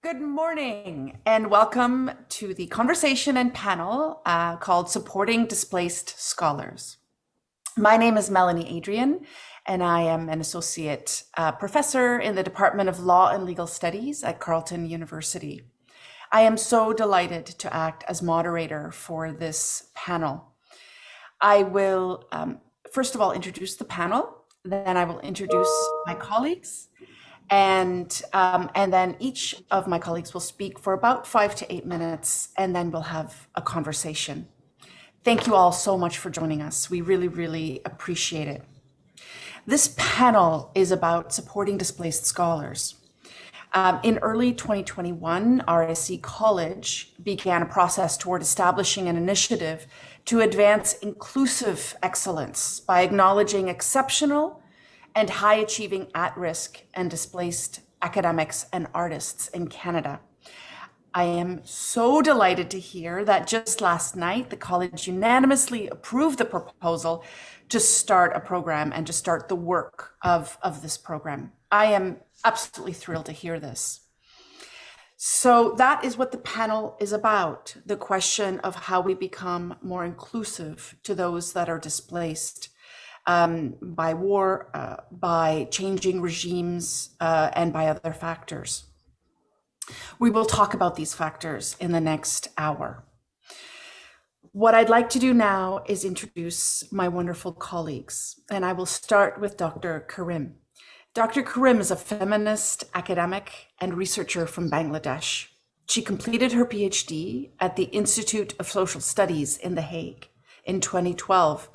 Good morning and welcome to the conversation and panel called Supporting Displaced Scholars. My name is Melanie Adrian and I am an associate professor in the Department of Law and Legal Studies at Carleton University. I am so delighted to act as moderator for this panel. I will first of all introduce the panel, then I will introduce my colleagues, and then each of my colleagues will speak for about 5 to 8 minutes, and then we'll have a conversation. Thank you all so much for joining us. We really, really appreciate it. This panel is about supporting displaced scholars. In early 2021, RSC College began a process toward establishing an initiative to advance inclusive excellence by acknowledging exceptional and high-achieving at-risk and displaced academics and artists in Canada. I am so delighted to hear that just last night, the college unanimously approved the proposal to start a program and to start the work of this program. I am absolutely thrilled to hear this. So that is what the panel is about, the question of how we become more inclusive to those that are displaced by war, by changing regimes, and by other factors. We will talk about these factors in the next hour. What I'd like to do now is introduce my wonderful colleagues, and I will start with Dr. Karim. Dr. Karim is a feminist academic and researcher from Bangladesh. She completed her PhD at the Institute of Social Studies in The Hague in 2012,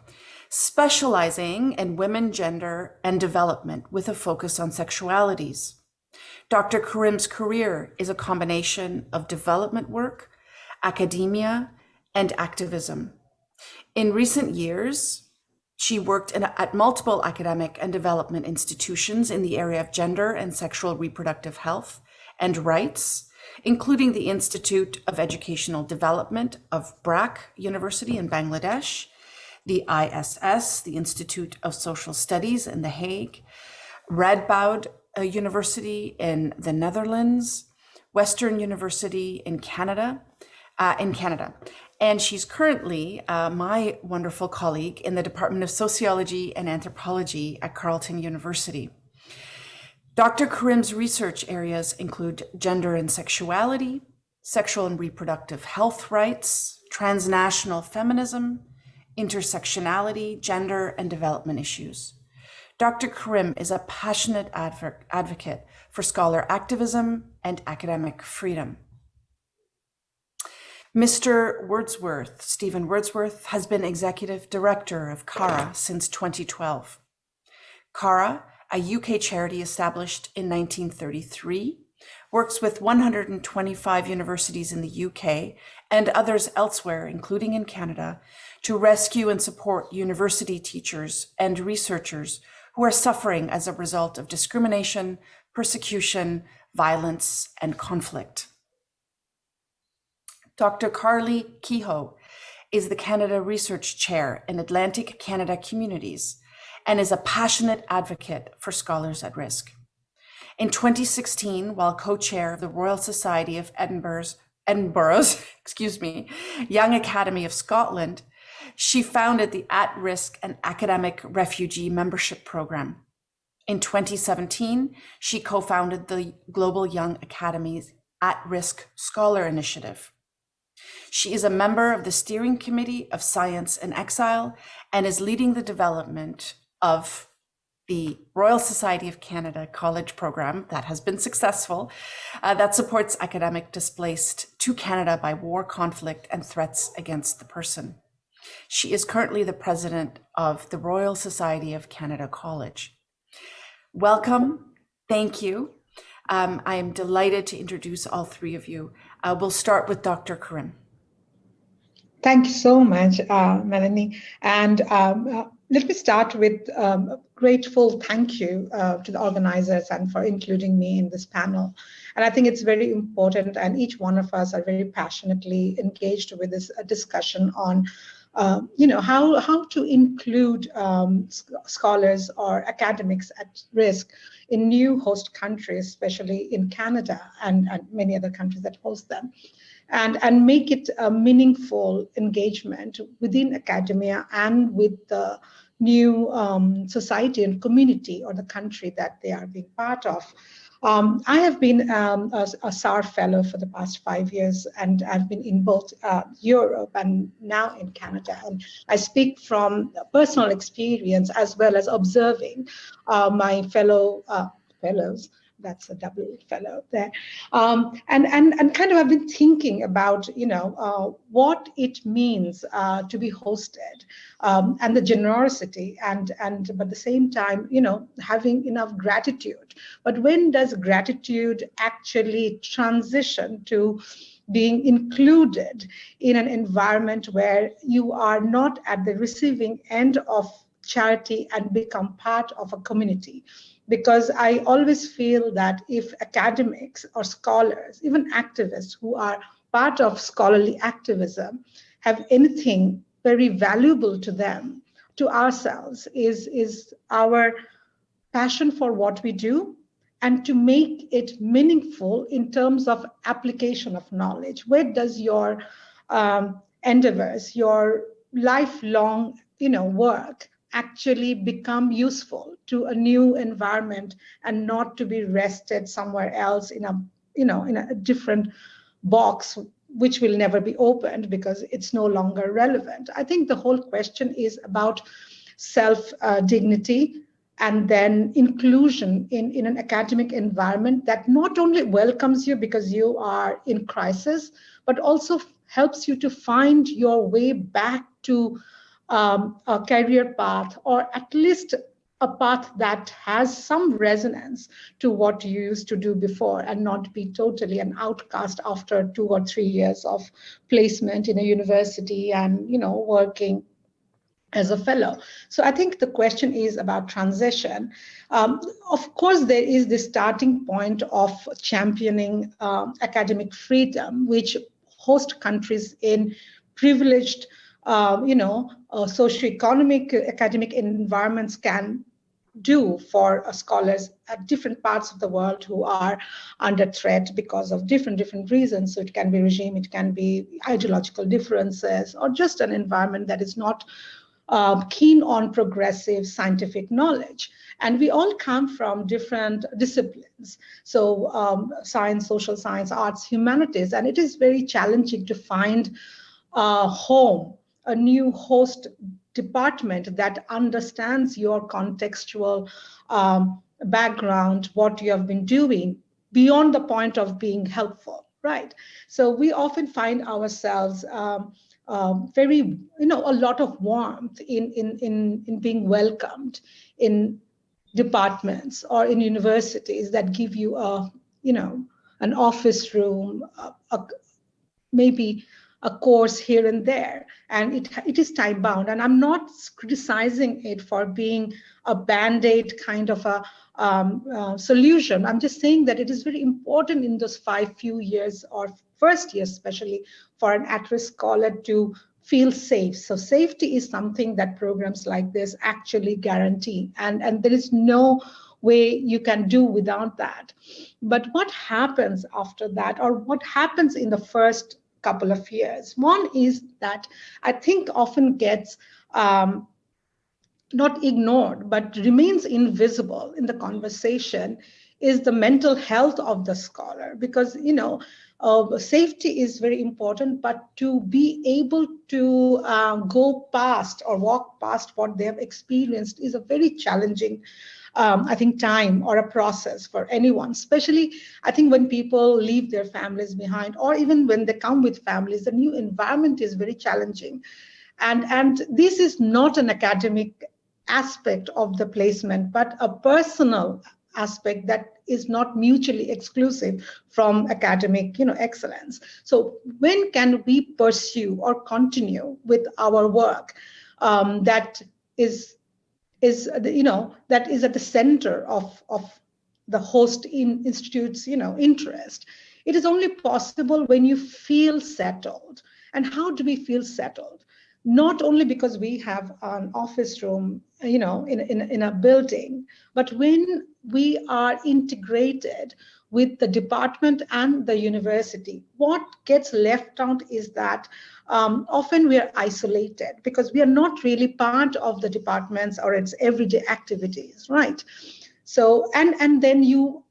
specializing in women, gender, and development with a focus on sexualities. Dr. Karim's career is a combination of development work, academia, and activism. In recent years, she worked at multiple academic and development institutions in the area of gender and sexual reproductive health and rights, including the Institute of Educational Development of BRAC University in Bangladesh, the ISS, the Institute of Social Studies in The Hague, Radboud University in the Netherlands, Western University in Canada. And she's currently my wonderful colleague in the Department of Sociology and Anthropology at Carleton University. Dr. Karim's research areas include gender and sexuality, sexual and reproductive health rights, transnational feminism, intersectionality, gender, and development issues. Dr. Karim is a passionate advocate for scholar activism and academic freedom. Mr. Wordsworth, Stephen Wordsworth, has been executive director of CARA since 2012. CARA, a UK charity established in 1933, works with 125 universities in the UK and others elsewhere, including in Canada, to rescue and support university teachers and researchers who are suffering as a result of discrimination, persecution, violence, and conflict. Dr. Carly Kehoe is the Canada Research Chair in Atlantic Canada Communities and is a passionate advocate for scholars at risk. In 2016, while co-chair of the Royal Society of Edinburgh's Young Academy of Scotland, she founded the At-Risk and Academic Refugee Membership Program. In 2017, she co-founded the Global Young Academy's At-Risk Scholar Initiative. She is a member of the Steering Committee of Science in Exile and is leading the development of the Royal Society of Canada College program that has been successful, that supports academic displaced to Canada by war, conflict, and threats against the person. She is currently the president of the Royal Society of Canada College. Welcome, thank you. I am delighted to introduce all three of you. We'll start with Dr. Karim. Thank you so much, Melanie. And let me start with a grateful thank you to the organizers and for including me in this panel. And I think it's very important, and each one of us are very passionately engaged with this discussion on how to include scholars or academics at risk in new host countries, especially in Canada and many other countries that host them, and make it a meaningful engagement within academia and with the new society and community or the country that they are being part of. I have been a SAR fellow for the past 5 years, and I've been in both Europe and now in Canada. And I speak from personal experience as well as observing my fellows. That's a double fellow there, and kind of I've been thinking about what it means to be hosted, and the generosity and but at the same time having enough gratitude. But when does gratitude actually transition to being included in an environment where you are not at the receiving end of charity and become part of a community? Because I always feel that if academics or scholars, even activists who are part of scholarly activism, have anything very valuable to them, to ourselves, is our passion for what we do and to make it meaningful in terms of application of knowledge. Where does your endeavors, your lifelong work actually become useful to a new environment and not to be rested somewhere else in a different box which will never be opened because it's no longer relevant? I think the whole question is about self dignity and then inclusion in an academic environment that not only welcomes you because you are in crisis, but also helps you to find your way back to a career path, or at least a path that has some resonance to what you used to do before, and not be totally an outcast after 2 or 3 years of placement in a university and working as a fellow. So I think the question is about transition. Of course, there is the starting point of championing academic freedom, which host countries in privileged, socioeconomic academic environments can do for scholars at different parts of the world who are under threat because of different reasons. So it can be regime, it can be ideological differences, or just an environment that is not keen on progressive scientific knowledge. And we all come from different disciplines. So science, social science, arts, humanities, and it is very challenging to find a home, a new host department that understands your contextual background, what you have been doing, beyond the point of being helpful, right? So we often find ourselves very, a lot of warmth in being welcomed in departments or in universities that give you an office room, maybe a course here and there, and it is time bound. And I'm not criticizing it for being a band-aid kind of a solution. I'm just saying that it is very important in those few years or first year, especially for an at-risk scholar to feel safe. So safety is something that programs like this actually guarantee, and there is no way you can do without that. But what happens after that, or what happens in the first couple of years? One is that I think often gets not ignored, but remains invisible in the conversation, is the mental health of the scholar. Because safety is very important, but to be able to go past or walk past what they have experienced is a very challenging I think time or a process for anyone, especially I think when people leave their families behind, or even when they come with families, the new environment is very challenging. And this is not an academic aspect of the placement, but a personal aspect that is not mutually exclusive from academic excellence. So when can we pursue or continue with our work that is that is at the center of the host institute's interest? It is only possible when you feel settled. And how do we feel settled? not only because we have an office room, in a building, but when we are integrated with the department and the university, what gets left out is that often we are isolated because we are not really part of the departments or its everyday activities, right? So, and then you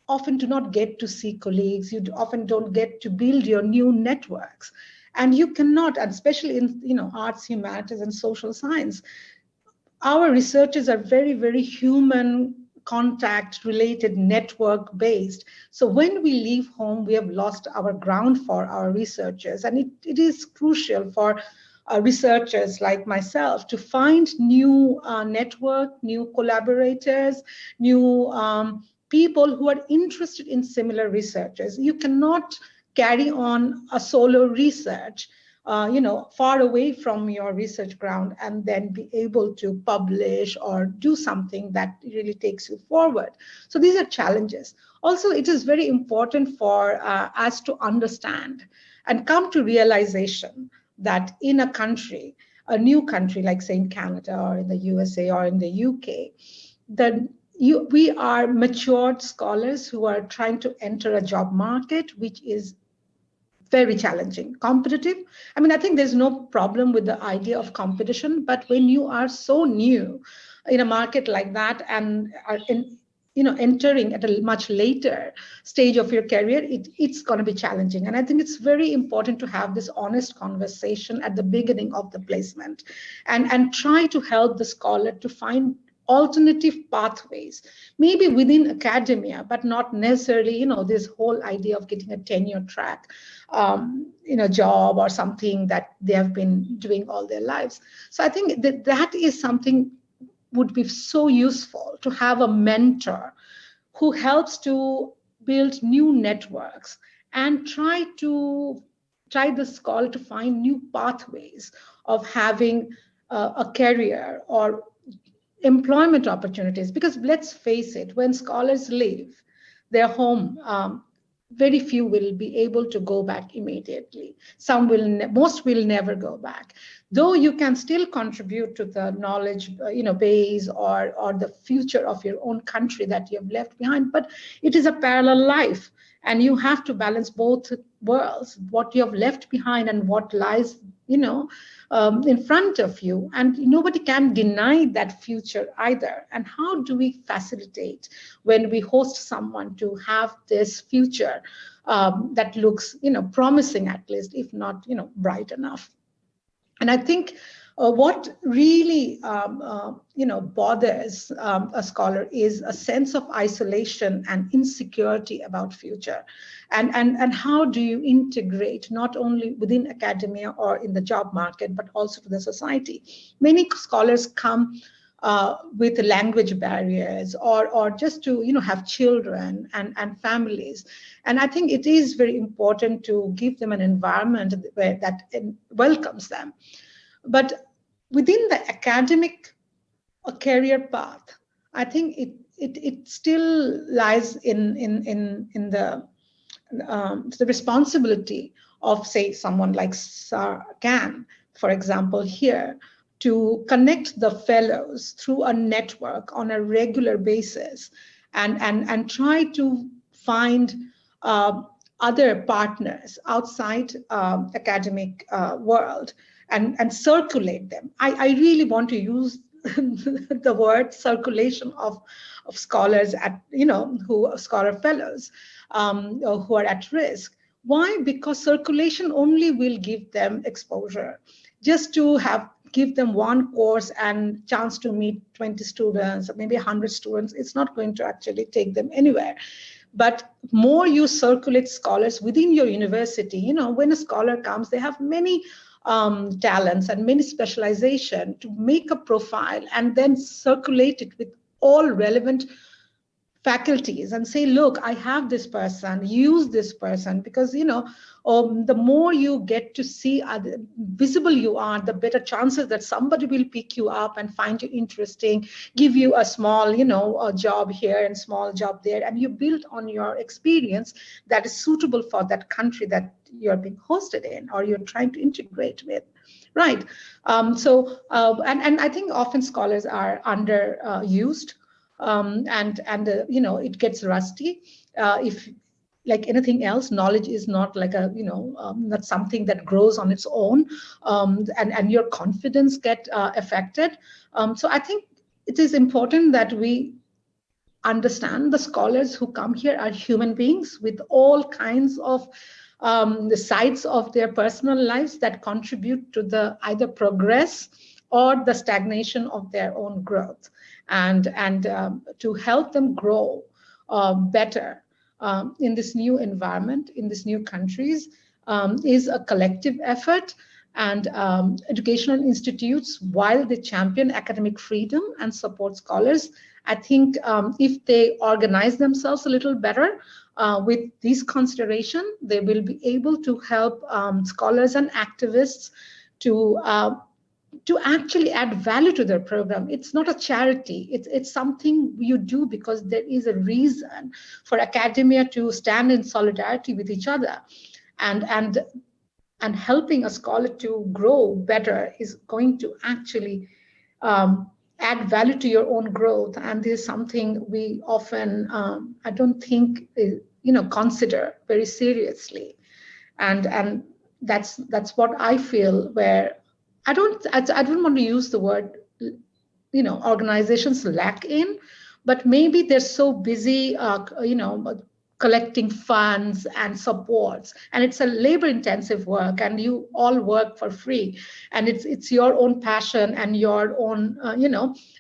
often do not get to see colleagues, you often don't get to build your new networks, and you cannot, and especially in arts, humanities, and social science, our researchers are very, very human contact related, network based. So when we leave home, we have lost our ground for our researchers, and it is crucial for researchers like myself to find new network, new collaborators, new people who are interested in similar researchers. You cannot carry on a solo research far away from your research ground and then be able to publish or do something that really takes you forward. So these are challenges. Also, it is very important for us to understand and come to realization that in a country, a new country like say in Canada or in the USA or in the UK, that we are matured scholars who are trying to enter a job market which is very challenging, competitive. I mean, I think there's no problem with the idea of competition, but when you are so new in a market like that and are entering at a much later stage of your career, it's going to be challenging. And I think it's very important to have this honest conversation at the beginning of the placement, and try to help the scholar to find alternative pathways, maybe within academia, but not necessarily, this whole idea of getting a tenure track, job or something that they have been doing all their lives. So I think that is something would be so useful to have a mentor who helps to build new networks and try the scholar to find new pathways of having a career or employment opportunities. Because let's face it, when scholars leave their home, very few will be able to go back immediately. Some will, most will never go back. Though you can still contribute to the knowledge, base or the future of your own country that you have left behind, but it is a parallel life, and you have to balance both worlds, what you have left behind and what lies, in front of you, and nobody can deny that future either. And how do we facilitate when we host someone to have this future that looks, promising, at least, if not, bright enough? And I think what really, bothers a scholar is a sense of isolation and insecurity about future. And how do you integrate not only within academia or in the job market, but also to the society? Many scholars come with language barriers or just to, have children and families. And I think it is very important to give them an environment where that welcomes them. But within the academic career path, I think it still lies in the responsibility of, say, someone like Can, for example, here, to connect the fellows through a network on a regular basis, and try to find other partners outside academic world, and circulate them. I really want to use the word circulation of scholars who scholar fellows who are at risk. Why? Because circulation only will give them exposure. Just to give them one course and chance to meet 20 students, or maybe 100 students, it's not going to actually take them anywhere. But more you circulate scholars within your university, when a scholar comes, they have many talents and many specialization to make a profile and then circulate it with all relevant faculties and say, look, I have this person, use this person, because the more you get to see visible you are, the better chances that somebody will pick you up and find you interesting, give you a small a job here and small job there, and you build on your experience that is suitable for that country that you're being hosted in or you're trying to integrate with, Right. And I think often scholars are underused, it gets rusty. If like anything else, knowledge is not like not something that grows on its own, and your confidence get affected. So I think it is important that we understand the scholars who come here are human beings with all kinds of the sides of their personal lives that contribute to the either progress or the stagnation of their own growth, and to help them grow better in this new environment, in these new countries, is a collective effort. And educational institutes, while they champion academic freedom and support scholars, I think if they organize themselves a little better with these considerations, they will be able to help scholars and activists to actually add value to their program. It's not a charity. It's something you do because there is a reason for academia to stand in solidarity with each other. And helping a scholar to grow better is going to actually add value to your own growth. And this is something we often, I don't think, consider very seriously. And that's what I feel. Where I don't want to use the word, organizations lack in, but maybe they're so busy, collecting funds and supports, and it's a labor intensive work, and you all work for free, and it's your own passion and your own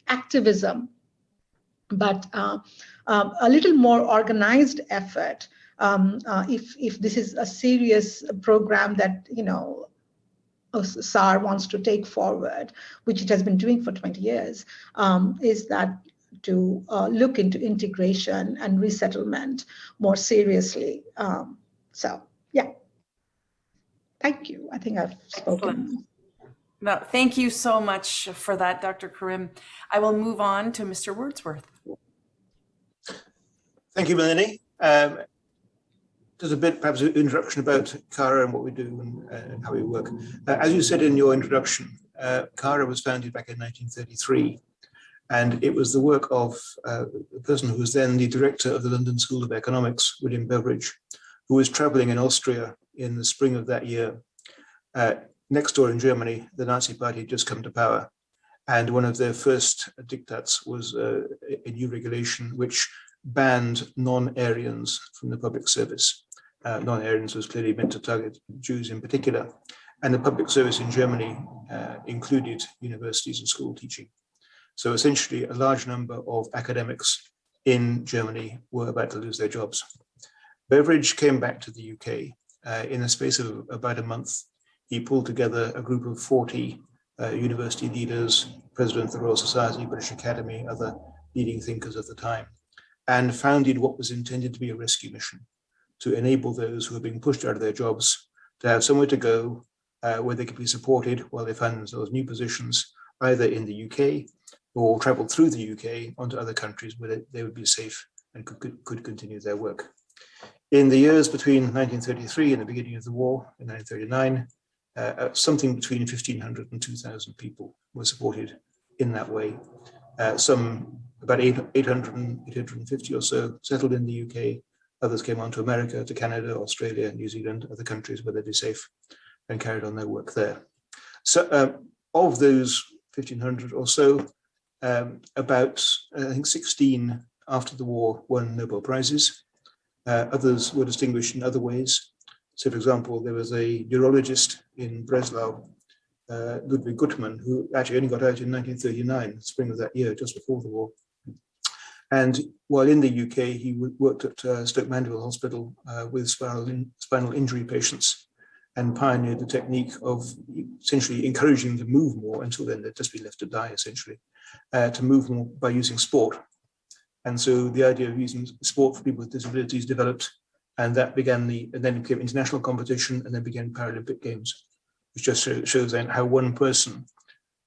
activism. But a little more organized effort, if this is a serious program that SAR wants to take forward, which it has been doing for 20 years, is that to look into integration and resettlement more seriously. So, yeah. Thank you. I think I've spoken. Excellent. No, thank you so much for that, Dr. Karim. I will move on to Mr. Wordsworth. Thank you, Melanie. There's a bit, perhaps, an introduction about CARA and what we do and how we work. As you said in your introduction, CARA was founded back in 1933, and it was the work of the person who was then the director of the London School of Economics, William Beveridge, who was traveling in Austria in the spring of that year. Next door in Germany, the Nazi Party had just come to power, and one of their first diktats was a new regulation which banned non-Aryans from the public service. Non-Aryans was clearly meant to target Jews in particular, and the public service in Germany included universities and school teaching. So essentially, a large number of academics in Germany were about to lose their jobs. Beveridge came back to the UK. In the space of about a month, he pulled together a group of 40 university leaders, President of the Royal Society, British Academy, other leading thinkers of the time, and founded what was intended to be a rescue mission to enable those who were being pushed out of their jobs to have somewhere to go where they could be supported while they found themselves new positions, either in the UK or traveled through the UK onto other countries where they would be safe and could continue their work. In the years between 1933 and the beginning of the war in 1939, something between 1,500 and 2,000 people were supported in that way. About 850 or so settled in the UK. Others came on to America, to Canada, Australia, New Zealand, other countries where they'd be safe, and carried on their work there. So of those 1,500 or so, about, I think, 16 after the war won Nobel Prizes. Others were distinguished in other ways. So, for example, there was a neurologist in Breslau, Ludwig Guttmann, who actually only got out in 1939, spring of that year, just before the war. And while in the UK, he worked at Stoke Mandeville Hospital with spinal injury patients and pioneered the technique of essentially encouraging them to move more. Until then, they'd just be left to die, essentially, to move more by using sport. And so the idea of using sport for people with disabilities developed, and that began and then became international competition, and then began Paralympic Games, which just shows then how one person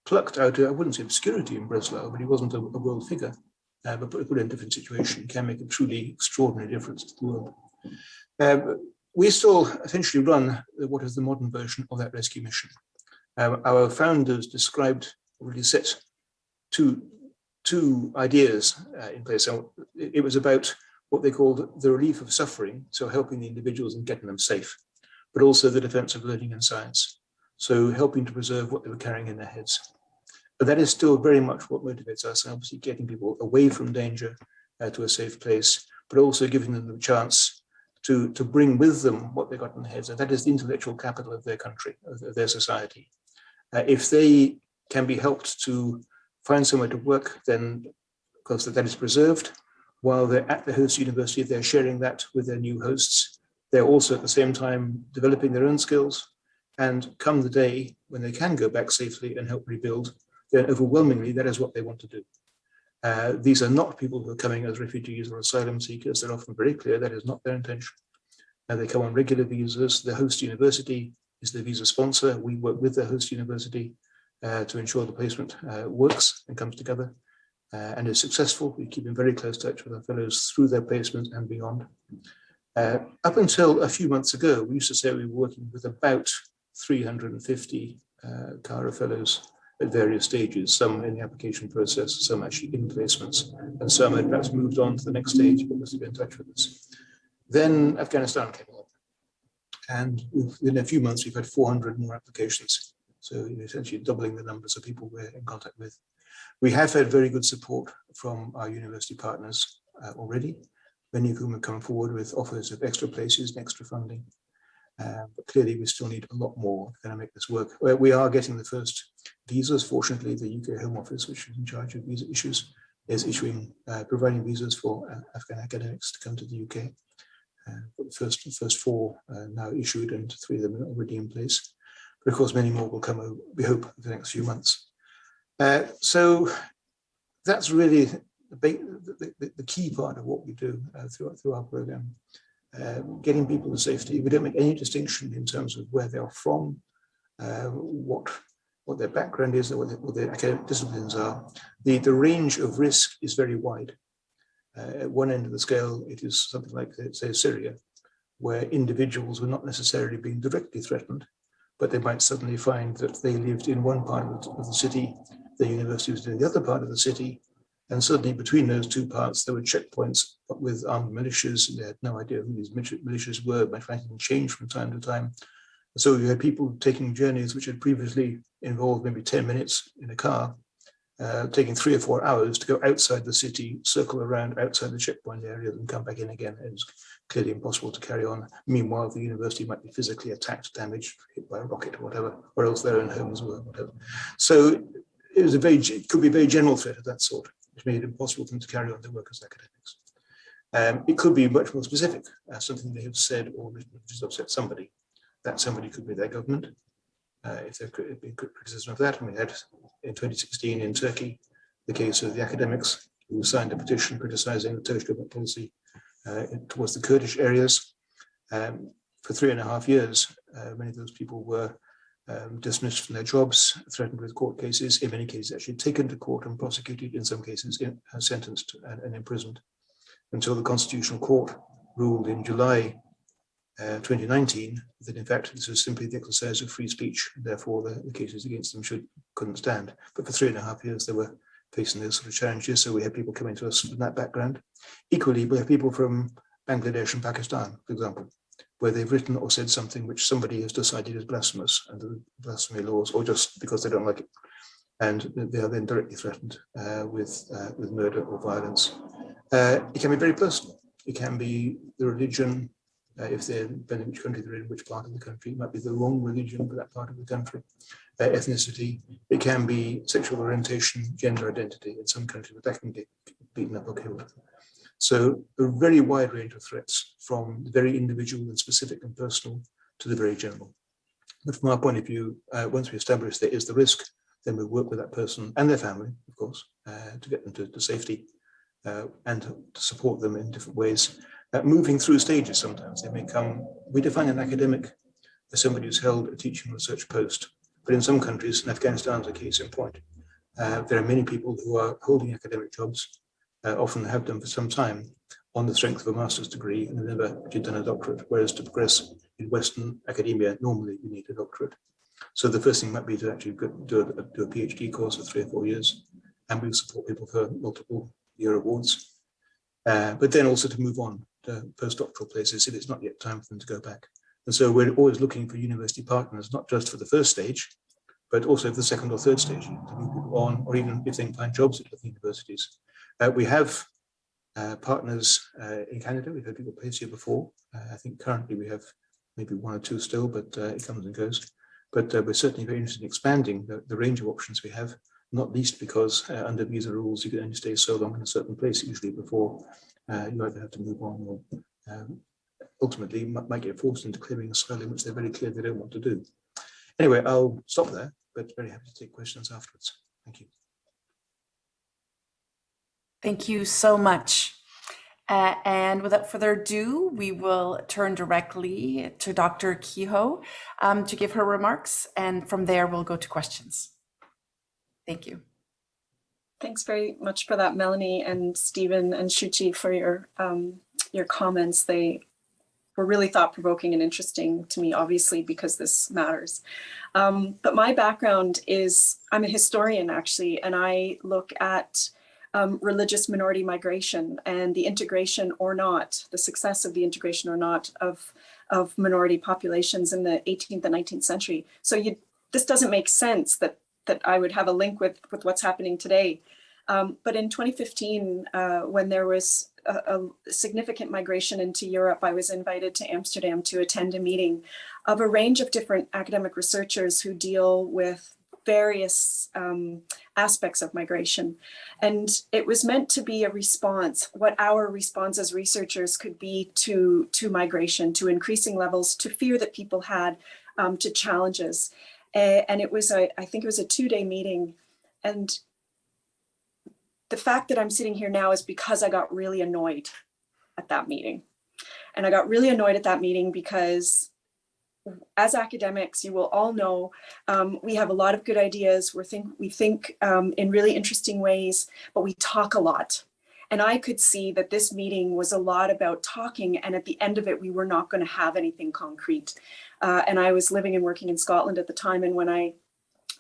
plucked out, I wouldn't say obscurity in Breslau, but he wasn't a world figure, but put in a different situation can make a truly extraordinary difference to the world. We still essentially run what is the modern version of that rescue mission. Our founders described, really set two ideas in place. So it was about what they called the relief of suffering, so helping the individuals and getting them safe, but also the defense of learning and science, so helping to preserve what they were carrying in their heads. But that is still very much what motivates us, and obviously getting people away from danger to a safe place, but also giving them the chance to bring with them what they got in their heads, and that is the intellectual capital of their country, of their society. If they can be helped to find somewhere to work, then of course that is preserved. While they're at the host university, they're sharing that with their new hosts. They're also at the same time developing their own skills. And come the day when they can go back safely and help rebuild, then overwhelmingly that is what they want to do. These are not people who are coming as refugees or asylum seekers. They're often very clear that is not their intention. They come on regular visas. The host university is the visa sponsor. We work with the host university to ensure the placement works and comes together and is successful. We keep in very close touch with our fellows through their placement and beyond. Up until a few months ago, we used to say we were working with about 350 CARA fellows at various stages, some in the application process, some actually in placements, and some had perhaps moved on to the next stage but must have been in touch with us. Then Afghanistan came along, and within a few months we've had 400 more applications, so essentially doubling the numbers of people we're in contact with. We have had very good support from our university partners already, many of whom have come forward with offers of extra places and extra funding. But clearly we still need a lot more to make this work. We are getting the first visas. Fortunately, the UK Home Office, which is in charge of visa issues, is providing visas for Afghan academics to come to the UK. The first four now issued, and 3 of them are already in place. But of course, many more will come, we hope, over the next few months. So that's really the key part of what we do through our program. Getting people to safety. We don't make any distinction in terms of where they are from, what their background is, what their academic disciplines are. The range of risk is very wide. At one end of the scale, it is something like, say, Syria, where individuals were not necessarily being directly threatened, but they might suddenly find that they lived in one part of the city, the university was in the other part of the city, and suddenly between those two parts, there were checkpoints with armed militias, and they had no idea who these militias were, but frankly, can change from time to time. So you had people taking journeys which had previously involved maybe 10 minutes in a car, taking 3 or 4 hours to go outside the city, circle around outside the checkpoint area, and come back in again. It was clearly impossible to carry on. Meanwhile, the university might be physically attacked, damaged, hit by a rocket or whatever, or else their own homes were, whatever. So it could be a very general threat of that sort, which made it impossible for them to carry on their work as academics. It could be much more specific, something they have said or written which has upset somebody. That somebody could be their government. If there could be criticism of that, and we had in 2016 in Turkey the case of the academics who signed a petition criticizing the Turkish government policy towards the Kurdish areas. For 3.5 years, many of those people were dismissed from their jobs, threatened with court cases, in many cases actually taken to court and prosecuted, in some cases sentenced and imprisoned, until the Constitutional Court ruled in July 2019 that in fact this was simply the exercise of free speech, therefore the cases against them couldn't stand. But for 3.5 years they were facing those sort of challenges, so we had people coming to us from that background. Equally, we have people from Bangladesh and Pakistan, for example, where they've written or said something which somebody has decided is blasphemous under the blasphemy laws, or just because they don't like it, and they are then directly threatened with murder or violence. It can be very personal. It can be the religion, if they're depending which country they're in, which part of the country. It might be the wrong religion for that part of the country. Ethnicity. It can be sexual orientation, gender identity. In some countries, that can get beaten up or killed. So a very wide range of threats, from the very individual and specific and personal to the very general. But from our point of view, once we establish there is the risk, then we work with that person and their family, of course, to get them to safety and to support them in different ways. Moving through stages, sometimes they may come. We define an academic as somebody who's held a teaching research post, but in some countries, and Afghanistan is a case in point, there are many people who are holding academic jobs, often have done for some time, on the strength of a master's degree, and have never actually done a doctorate, whereas to progress in Western academia, normally you need a doctorate. So the first thing might be to actually do a PhD course for 3 or 4 years, and we support people for multiple year awards. But then also to move on to postdoctoral places if it's not yet time for them to go back. And so we're always looking for university partners, not just for the first stage, but also for the second or third stage, to move people on, or even if they can find jobs at the universities. We have partners in Canada. We've had people placed here before. I think currently we have maybe 1 or 2 still, but it comes and goes. But we're certainly very interested in expanding the range of options we have, not least because under visa rules, you can only stay so long in a certain place usually before you either have to move on or ultimately might get forced into clearing asylum, which they're very clear they don't want to do. Anyway, I'll stop there, but very happy to take questions afterwards. Thank you. Thank you so much. And without further ado, we will turn directly to Dr. Kehoe to give her remarks, and from there we'll go to questions. Thank you. Thanks very much for that, Melanie and Stephen and Shuchi, for your comments. They were really thought-provoking and interesting to me, obviously, because this matters. But my background is, I'm a historian actually, and I look at religious minority migration and the integration or not, the success of the integration or not of minority populations in the 18th and 19th century. So this doesn't make sense that I would have a link with what's happening today. But in 2015, when there was a significant migration into Europe, I was invited to Amsterdam to attend a meeting of a range of different academic researchers who deal with various aspects of migration. And it was meant to be a response, what our response as researchers could be to migration, to increasing levels, to fear that people had, to challenges. And it was, I think it was a 2-day meeting. And the fact that I'm sitting here now is because I got really annoyed at that meeting. And I got really annoyed at that meeting because as academics, you will all know, we have a lot of good ideas. We think in really interesting ways, but we talk a lot. And I could see that this meeting was a lot about talking, and at the end of it, we were not going to have anything concrete. And I was living and working in Scotland at the time, and when I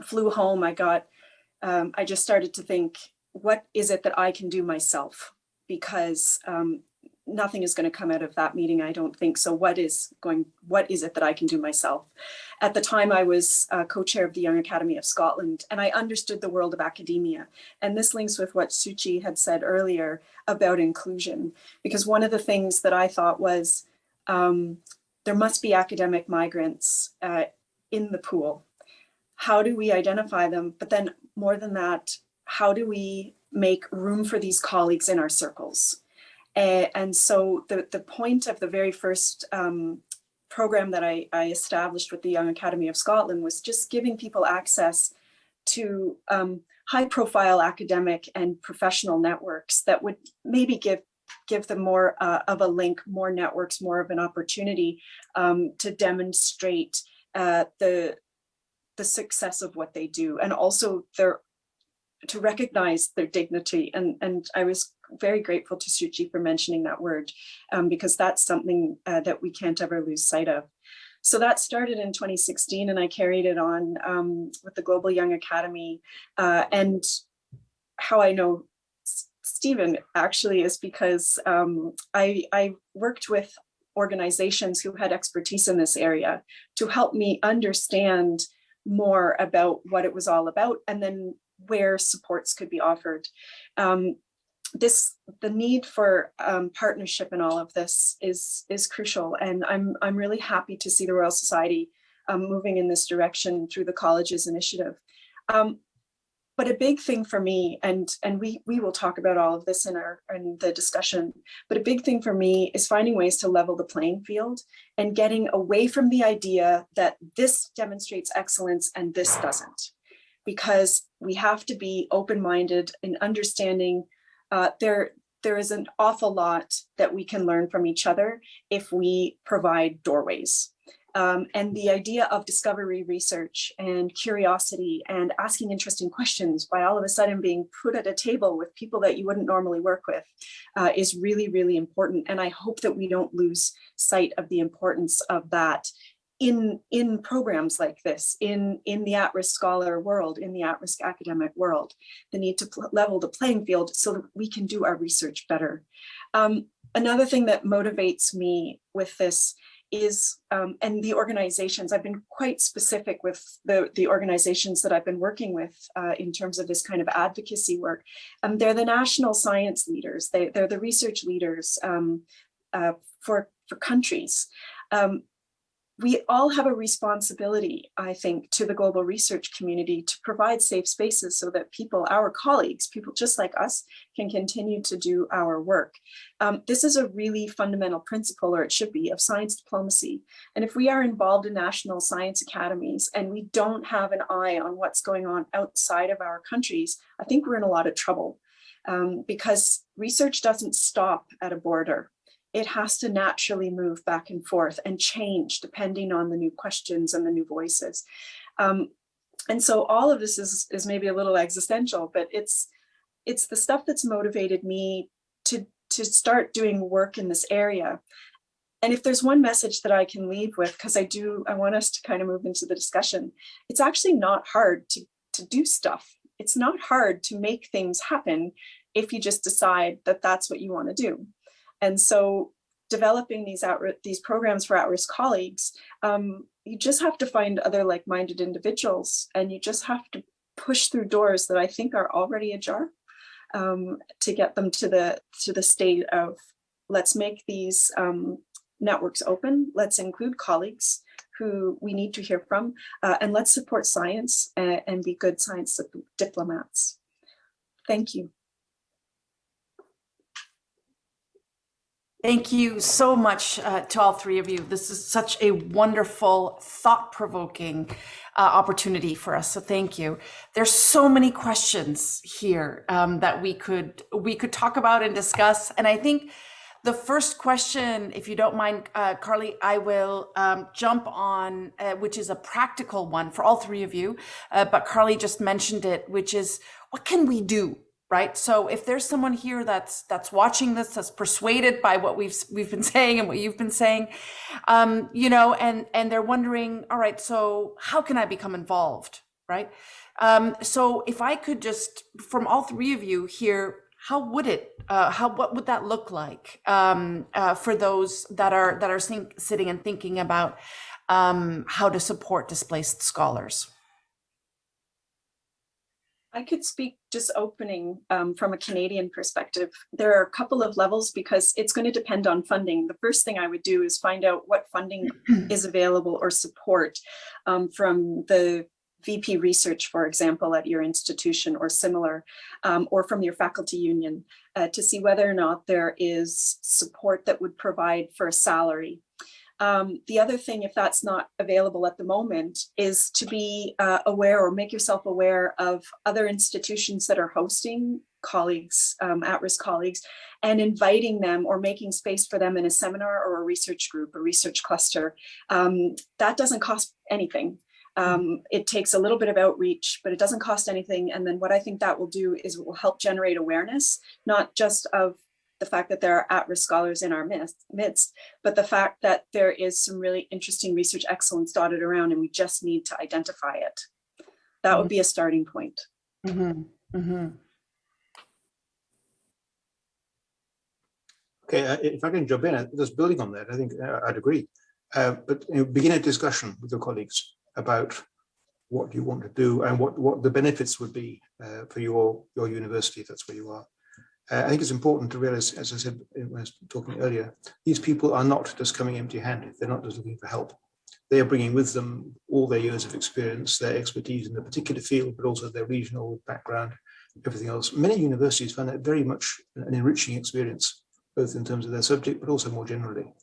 flew home, I just started to think, what is it that I can do myself? Because nothing is going to come out of that meeting, I don't think. So what is it that I can do myself? At the time, I was co-chair of the Young Academy of Scotland, and I understood the world of academia. And this links with what Shuchi had said earlier about inclusion, because one of the things that I thought was there must be academic migrants in the pool. How do we identify them? But then more than that, how do we make room for these colleagues in our circles? And so the point of the very first program that I established with the Young Academy of Scotland was just giving people access to high profile academic and professional networks that would maybe give them more of a link, more networks, more of an opportunity to demonstrate the success of what they do, and also to recognize their dignity. And I was very grateful to Shuchi for mentioning that word, because that's something that we can't ever lose sight of. So that started in 2016, and I carried it on with the Global Young Academy. And how I know Stephen actually is because I worked with organizations who had expertise in this area to help me understand more about what it was all about, and then where supports could be offered. The need for partnership in all of this is crucial, and I'm really happy to see the Royal Society moving in this direction through the college's initiative. But a big thing for me, and we will talk about all of this in the discussion, but a big thing for me is finding ways to level the playing field and getting away from the idea that this demonstrates excellence and this doesn't. Because we have to be open-minded in understanding there is an awful lot that we can learn from each other if we provide doorways. And the idea of discovery research and curiosity and asking interesting questions by all of a sudden being put at a table with people that you wouldn't normally work with is really, really important. And I hope that we don't lose sight of the importance of that in programs like this, in the at-risk scholar world, in the at-risk academic world, the need to level the playing field so that we can do our research better. Another thing that motivates me with this is, and the organizations, I've been quite specific with the organizations that I've been working with in terms of this kind of advocacy work. They're the national science leaders, they're the research leaders for countries. We all have a responsibility, I think, to the global research community to provide safe spaces so that people, our colleagues, people just like us, can continue to do our work. This is a really fundamental principle, or it should be, of science diplomacy. And if we are involved in national science academies and we don't have an eye on what's going on outside of our countries, I think we're in a lot of trouble because research doesn't stop at a border. It has to naturally move back and forth and change depending on the new questions and the new voices. And so all of this is maybe a little existential, but it's the stuff that's motivated me to start doing work in this area. And if there's one message that I can leave with, because I want us to kind of move into the discussion, it's actually not hard to do stuff. It's not hard to make things happen if you just decide that that's what you want to do. And so developing these programs for at-risk colleagues, you just have to find other like-minded individuals, and you just have to push through doors that I think are already ajar to get them to the state of, let's make these networks open, let's include colleagues who we need to hear from, and let's support science and be good science diplomats. Thank you. Thank you so much to all three of you. This is such a wonderful, thought-provoking opportunity for us. So thank you. There's so many questions here that we could talk about and discuss. And I think the first question, if you don't mind, Carly, I will jump on, which is a practical one for all three of you. But Carly just mentioned it, which is, what can we do? Right. So if there's someone here that's watching this, that's persuaded by what we've been saying and what you've been saying, you know, and they're wondering, all right, so how can I become involved? Right. So if I could just, from all three of you here, what would that look like for those that are sitting and thinking about how to support displaced scholars? I could speak just opening from a Canadian perspective. There are a couple of levels because it's going to depend on funding. The first thing I would do is find out what funding is available or support from the VP research, for example, at your institution or similar, or from your faculty union to see whether or not there is support that would provide for a salary. The other thing, if that's not available at the moment, is to be aware or make yourself aware of other institutions that are hosting colleagues, at-risk colleagues, and inviting them or making space for them in a seminar or a research group, a research cluster. That doesn't cost anything. It takes a little bit of outreach, but it doesn't cost anything. And then what I think that will do is it will help generate awareness, not just of the fact that there are at-risk scholars in our midst, but the fact that there is some really interesting research excellence dotted around and we just need to identify it. That would be a starting point. Mm-hmm. Mm-hmm. Okay, if I can jump in, just building on that, I think I'd agree. But begin a discussion with your colleagues about what you want to do and what the benefits would be for your university, if that's where you are. I think it's important to realize, as I said when I was talking earlier, these people are not just coming empty-handed. They're not just looking for help. They are bringing with them all their years of experience, their expertise in a particular field, but also their regional background, everything else. Many universities find that very much an enriching experience, both in terms of their subject, but also more generally,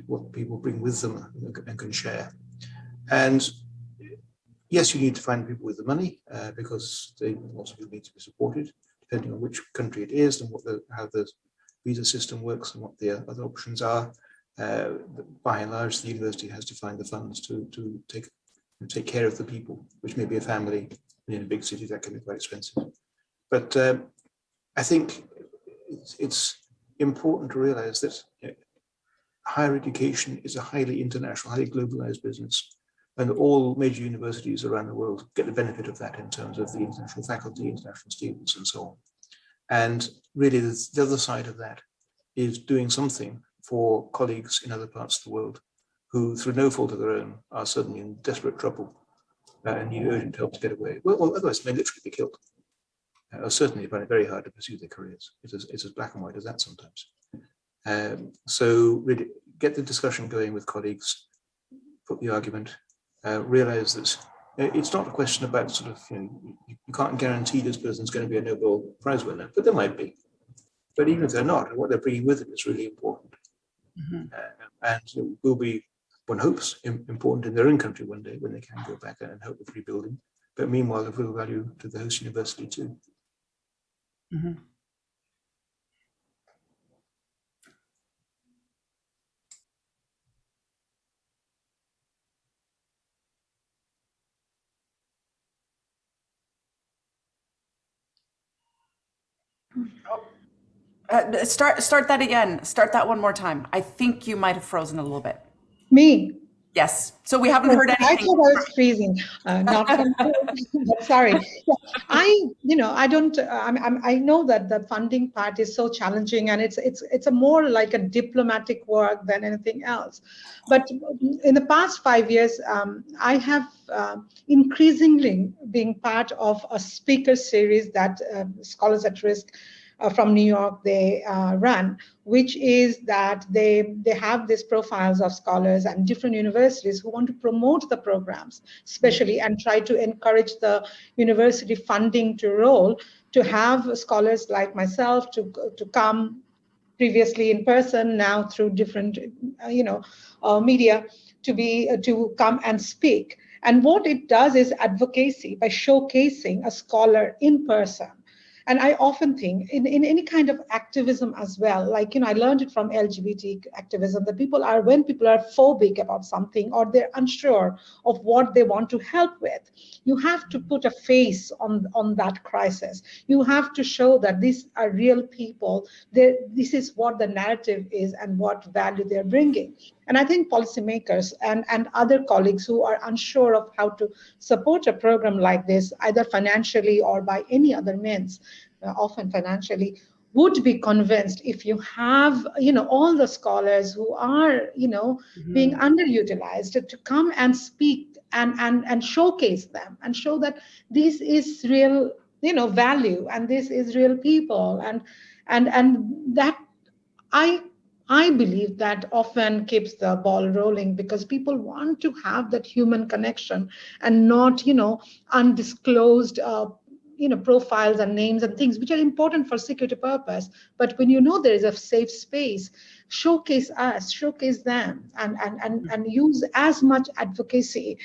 what people bring with them and can share. And yes, you need to find people with the money because they also need to be supported, depending on which country it is and how the visa system works and what the other options are. By and large, the university has to find the funds to take care of the people, which may be a family. In a big city, that can be quite expensive. But I think it's important to realize that higher education is a highly international, highly globalized business, and all major universities around the world get the benefit of that in terms of the international faculty, international students, and so on. And really, the other side of that is doing something for colleagues in other parts of the world who, through no fault of their own, are suddenly in desperate trouble and need urgent help to get away. Well, otherwise, they may literally be killed. Or certainly find it very hard to pursue their careers. It's as black and white as that sometimes. So really get the discussion going with colleagues, put the argument, realize that it's not a question about sort of, you can't guarantee this person's going to be a Nobel Prize winner, but there might be. But even if they're not, what they're bringing with them is really important. Mm-hmm. And will be, one hopes, important in their own country one day when they can go back and help with rebuilding. But meanwhile, of real value to the host university too. Mm-hmm. Start that again. Start that one more time. I think you might have frozen a little bit. Me? Yes. So we haven't heard anything. I thought I was freezing. Not from, sorry. I know that the funding part is so challenging, and it's a more like a diplomatic work than anything else. But in the past 5 years, I have increasingly been part of a speaker series that Scholars at Risk from New York, they run, which is that they have these profiles of scholars and different universities who want to promote the programs, especially, and try to encourage the university funding to roll, to have scholars like myself to come, previously in person, now through different media, to come and speak. And what it does is advocacy by showcasing a scholar in person. And I often think in any kind of activism as well, like, I learned it from LGBT activism, that when people are phobic about something or they're unsure of what they want to help with, you have to put a face on that crisis. You have to show that these are real people. This is what the narrative is and what value they're bringing. And I think policymakers and other colleagues who are unsure of how to support a program like this, either financially or by any other means, often financially, would be convinced if you have, all the scholars who are, being underutilized to come and speak and showcase them and show that this is real, value, and this is real people. And that I believe that often keeps the ball rolling, because people want to have that human connection and not, undisclosed, profiles and names and things, which are important for security purpose. But when there is a safe space, showcase us, showcase them, and use as much advocacy,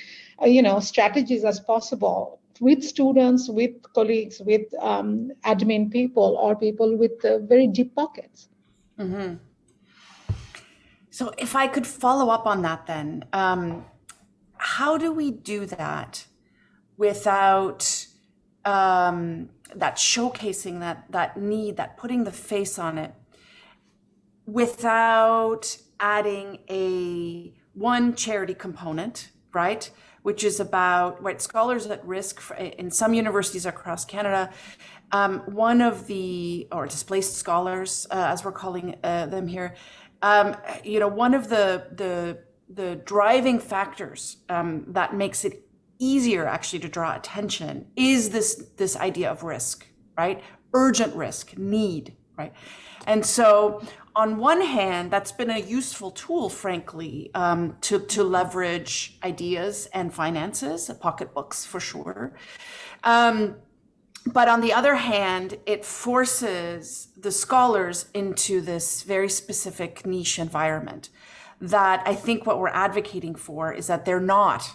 strategies as possible with students, with colleagues, with admin people, or people with very deep pockets. Mm-hmm. So if I could follow up on that then, how do we do that without that showcasing, that need, that putting the face on it, without adding one charity component, right? Which is about, right, Scholars at Risk in some universities across Canada. Or displaced scholars, as we're calling them here. One of the driving factors that makes it easier actually to draw attention is this idea of risk, right? Urgent risk, need, right? And so on one hand, that's been a useful tool, frankly, to leverage ideas and finances, pocketbooks for sure. But on the other hand, it forces the scholars into this very specific niche environment that I think what we're advocating for is that they're not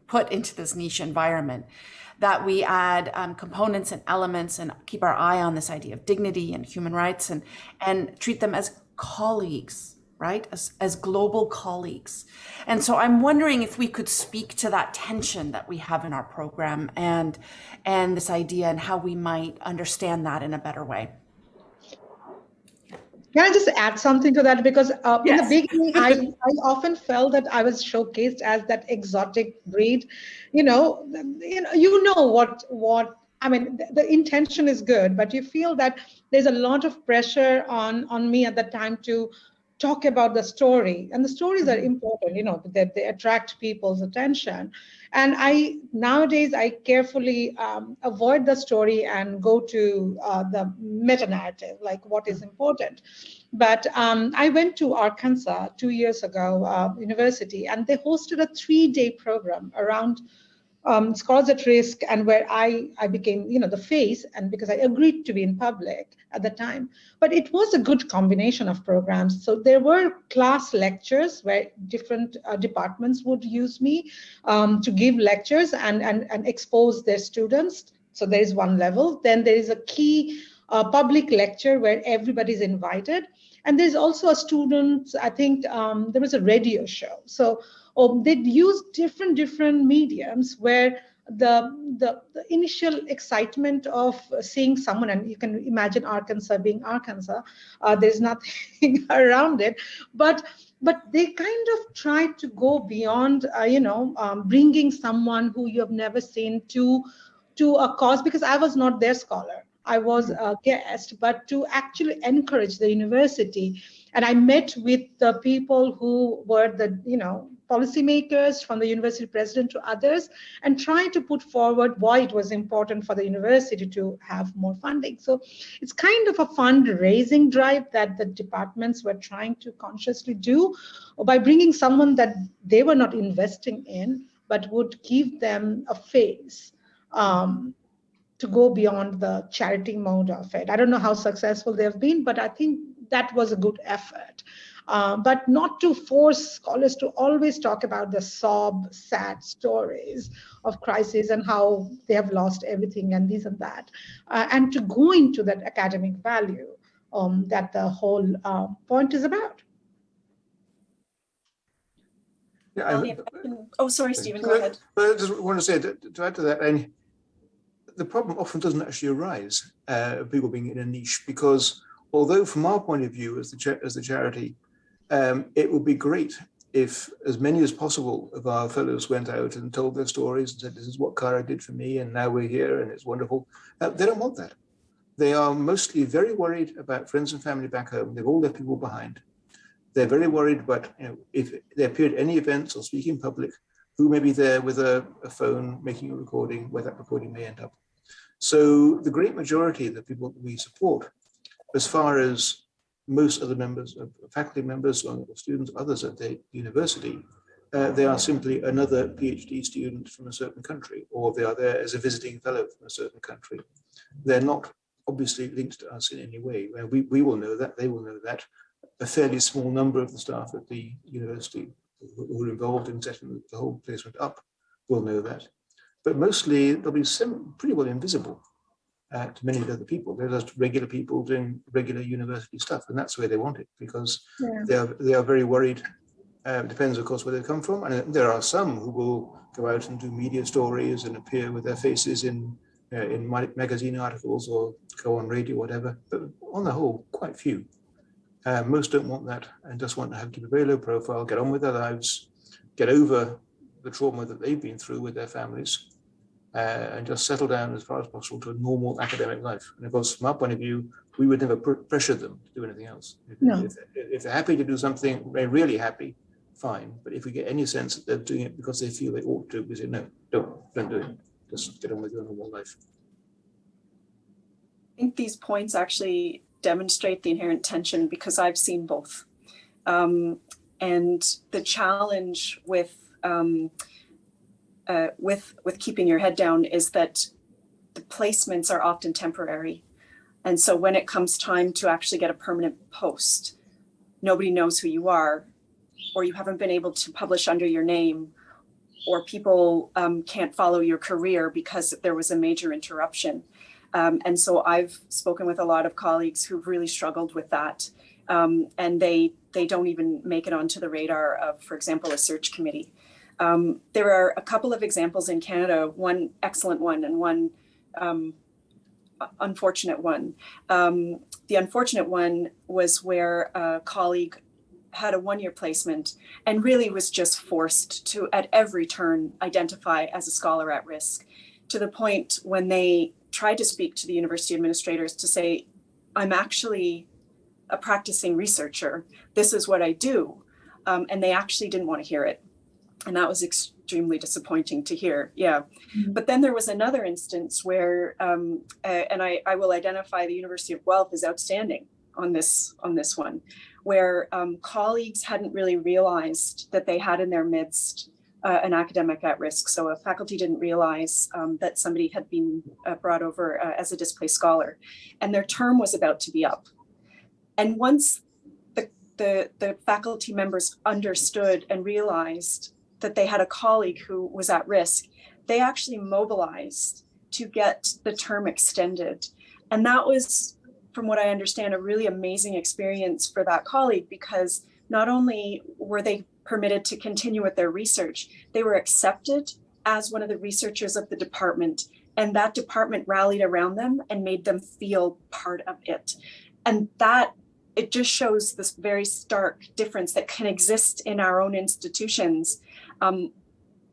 put into this niche environment, that we add components and elements and keep our eye on this idea of dignity and human rights and treat them as colleagues, right? As global colleagues. And so I'm wondering if we could speak to that tension that we have in our program and this idea and how we might understand that in a better way. Can I just add something to that? Because in the Yes. beginning, I often felt that I was showcased as that exotic breed. What I mean. The intention is good, but you feel that there's a lot of pressure on me at that time to talk about the story, and the stories are important. That they attract people's attention. And nowadays I carefully avoid the story and go to the meta narrative, like what is important. But I went to Arkansas 2 years ago, university, and they hosted a 3-day program around scholars at risk, and where I became, the face, and because I agreed to be in public at the time. But it was a good combination of programs. So there were class lectures where different departments would use me to give lectures and expose their students. So there is one level. Then there is a key public lecture where everybody's invited. And there's also a student, I think there was a radio show. So they'd use different mediums where the initial excitement of seeing someone, and you can imagine Arkansas being Arkansas, there's nothing around it, but they kind of try to go beyond, bringing someone who you have never seen to a cause, because I was not their scholar. I was a guest, but to actually encourage the university. And I met with the people who were the, policymakers, from the university president to others, and trying to put forward why it was important for the university to have more funding. So it's kind of a fundraising drive that the departments were trying to consciously do by bringing someone that they were not investing in, but would give them a face. To go beyond the charity mode of it. I don't know how successful they've been, but I think that was a good effort. But not to force scholars to always talk about the sad stories of crisis and how they have lost everything and this and that, and to go into that academic value that the whole point is about. Yeah, Melanie, if I can... Oh, sorry, Stephen, go ahead. I just want to say, to add to that, and the problem often doesn't actually arise of people being in a niche, because although from our point of view as the charity, it would be great if as many as possible of our fellows went out and told their stories and said, this is what Kara did for me, and now we're here and it's wonderful. They don't want that. They are mostly very worried about friends and family back home. They've all left people behind. They're very worried about, if they appear at any events or speak in public, who may be there with a phone making a recording, where that recording may end up. So the great majority of the people that we support, as far as most other members, faculty members or students, others at the university, they are simply another PhD student from a certain country, or they are there as a visiting fellow from a certain country. They're not obviously linked to us in any way. We will know that, they will know that. A fairly small number of the staff at the university who are involved in setting the whole placement up will know that. But mostly they'll be pretty well invisible to many other people. They're just regular people doing regular university stuff, and that's where they want it, because they are very worried. Depends, of course, where they come from, and there are some who will go out and do media stories and appear with their faces in magazine articles or go on radio, whatever. But on the whole, quite few. Most don't want that and just want to keep a very low profile, get on with their lives, get over the trauma that they've been through with their families, and just settle down as far as possible to a normal academic life. And of course, from our point of view, we would never pressure them to do anything else. If they're happy to do something, they're really happy, fine. But if we get any sense that they're doing it because they feel they ought to, we say, no, don't do it. Just get on with your normal life. I think these points actually demonstrate the inherent tension, because I've seen both. And the challenge with keeping your head down is that the placements are often temporary. And so when it comes time to actually get a permanent post, nobody knows who you are, or you haven't been able to publish under your name, or people can't follow your career because there was a major interruption. And so I've spoken with a lot of colleagues who've really struggled with that. And they don't even make it onto the radar of, for example, a search committee. There are a couple of examples in Canada, one excellent one and one unfortunate one. The unfortunate one was where a colleague had a one-year placement and really was just forced to, at every turn, identify as a scholar at risk, to the point when they tried to speak to the university administrators to say, I'm actually a practicing researcher. This is what I do. And they actually didn't want to hear it. And that was extremely disappointing to hear. Yeah. Mm-hmm. But then there was another instance where, and I will identify the University of Guelph as outstanding on this one, where colleagues hadn't really realized that they had in their midst an academic at risk. So a faculty didn't realize that somebody had been brought over as a displaced scholar, and their term was about to be up. And once the faculty members understood and realized that they had a colleague who was at risk, they actually mobilized to get the term extended. And that was, from what I understand, a really amazing experience for that colleague, because not only were they permitted to continue with their research, they were accepted as one of the researchers of the department, and that department rallied around them and made them feel part of it. And that, it just shows this very stark difference that can exist in our own institutions,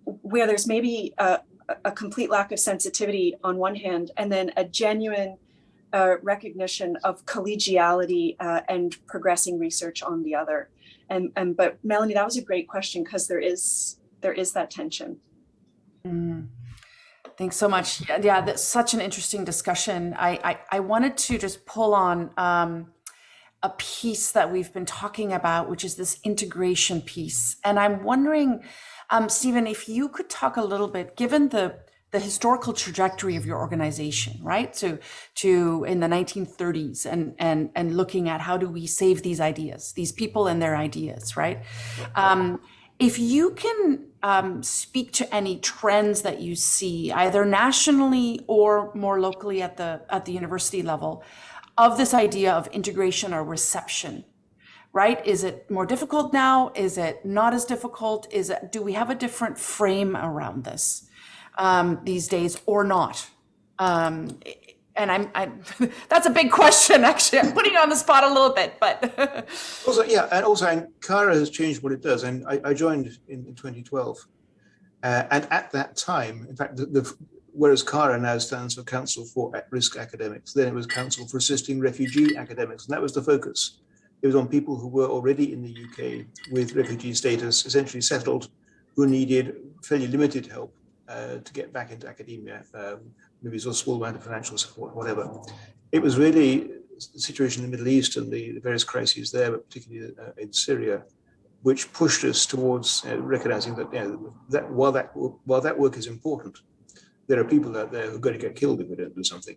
where there's maybe a complete lack of sensitivity on one hand, and then a genuine recognition of collegiality and progressing research on the other. But Melanie, that was a great question, because there is that tension. Thanks so much. Yeah, that's such an interesting discussion. I wanted to just pull on a piece that we've been talking about, which is this integration piece. And I'm wondering, Stephen, if you could talk a little bit, given the historical trajectory of your organization, right? To in the 1930s and looking at how do we save these ideas, these people and their ideas, right? If you can speak to any trends that you see, either nationally or more locally at the university level, of this idea of integration or reception, right? Is it more difficult now? Is it not as difficult? Do we have a different frame around this these days or not? And I'm that's a big question, actually. I'm putting you on the spot a little bit, but. and CARA has changed what it does. And I joined in 2012. And at that time, in fact, whereas CARA now stands for Council for At-Risk Academics, then it was Council for Assisting Refugee Academics, and that was the focus. It was on people who were already in the UK with refugee status, essentially settled, who needed fairly limited help to get back into academia, maybe a small amount of financial support, whatever. It was really the situation in the Middle East and the various crises there, but particularly in Syria, which pushed us towards recognizing that, that while that work is important, there are people out there who are going to get killed if we don't do something.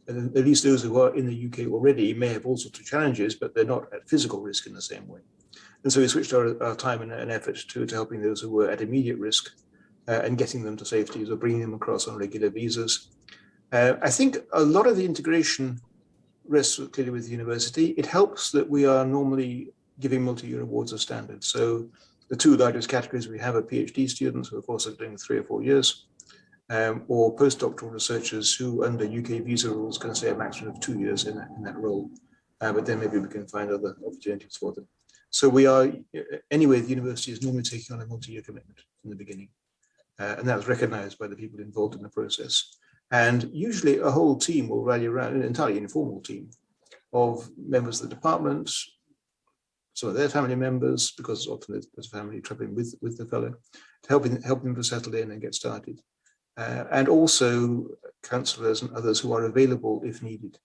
And at least those who are in the UK already may have all sorts of challenges, but they're not at physical risk in the same way. And so we switched our time and effort to helping those who were at immediate risk and getting them to safety, so bringing them across on regular visas. I think a lot of the integration rests clearly with the university. It helps that we are normally giving multi-year awards as standard. So the two largest categories we have are PhD students who of course are doing 3 or 4 years, or postdoctoral researchers who under UK visa rules can stay a maximum of 2 years in that role, but then maybe we can find other opportunities for them. So we are, anyway, the university is normally taking on a multi-year commitment from the beginning, and that was recognized by the people involved in the process. And usually a whole team will rally around, an entirely informal team of members of the department, some of their family members, because often there's a family traveling with the fellow, to help them to settle in and get started. And also counsellors and others who are available if needed,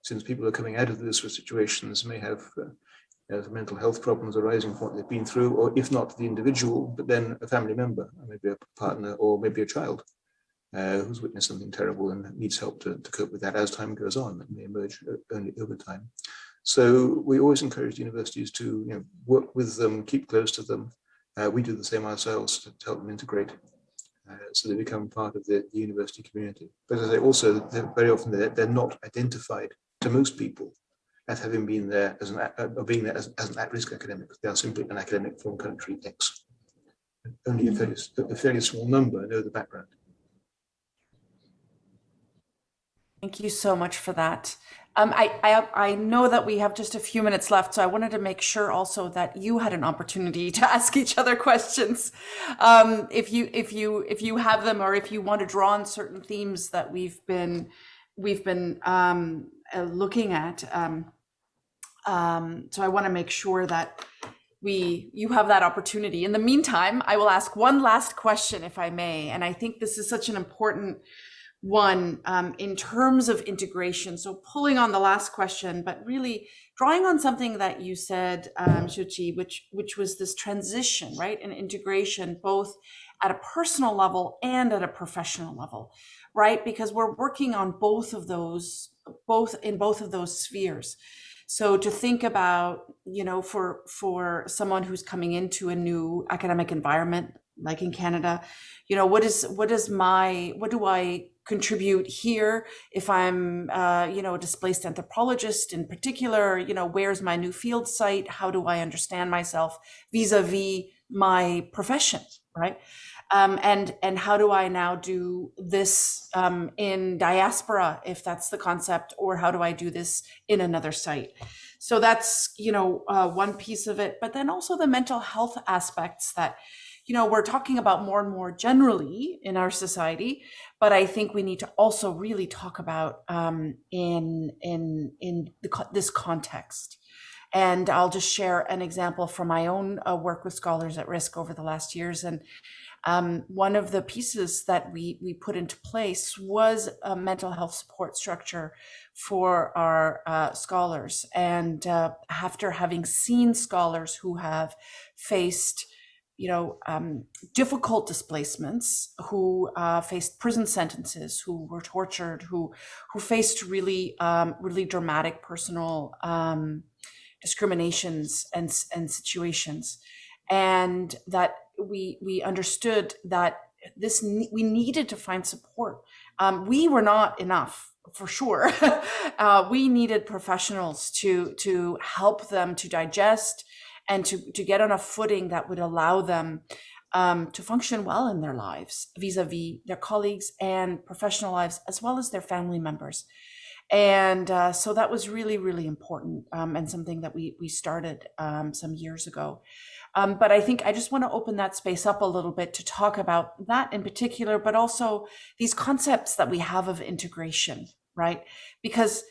since people are coming out of those situations may have mental health problems arising from what they've been through, or if not the individual, but then a family member, maybe a partner or maybe a child who's witnessed something terrible and needs help to cope with that as time goes on. That may emerge only over time. So we always encourage universities to work with them, keep close to them. We do the same ourselves to help them integrate. So they become part of the university community. But as I say, also, very often they're not identified to most people as having been there as an at-risk academic. They are simply an academic from country X. Only a fairly small number know the background. Thank you so much for that. I know that we have just a few minutes left, so I wanted to make sure also that you had an opportunity to ask each other questions, if you have them, or if you want to draw on certain themes that we've been looking at. So I want to make sure that you have that opportunity. In the meantime, I will ask one last question, if I may, and I think this is such an important one in terms of integration. So pulling on the last question, but really drawing on something that you said, Shuchi, which was this transition, right? And integration, both at a personal level and at a professional level, right? Because we're working on both of those spheres. So to think about, for someone who's coming into a new academic environment, like in Canada, what do I contribute here? If I'm, a displaced anthropologist in particular, where's my new field site? How do I understand myself vis-a-vis my profession, right? And how do I now do this in diaspora, if that's the concept, or how do I do this in another site? So that's, one piece of it, but then also the mental health aspects that, we're talking about more and more generally in our society, but I think we need to also really talk about in this context. And I'll just share an example from my own work with scholars at risk over the last years. And one of the pieces that we put into place was a mental health support structure for our scholars. And after having seen scholars who have faced difficult displacements, who faced prison sentences, who were tortured, who faced really dramatic personal discriminations and situations, and that we understood that we needed to find support. We were not enough, for sure. We needed professionals to help them to digest and to get on a footing that would allow them to function well in their lives, vis-a-vis their colleagues and professional lives, as well as their family members. And so that was really, really important, and something that we started some years ago. But I think I just want to open that space up a little bit to talk about that in particular, but also these concepts that we have of integration, right? Because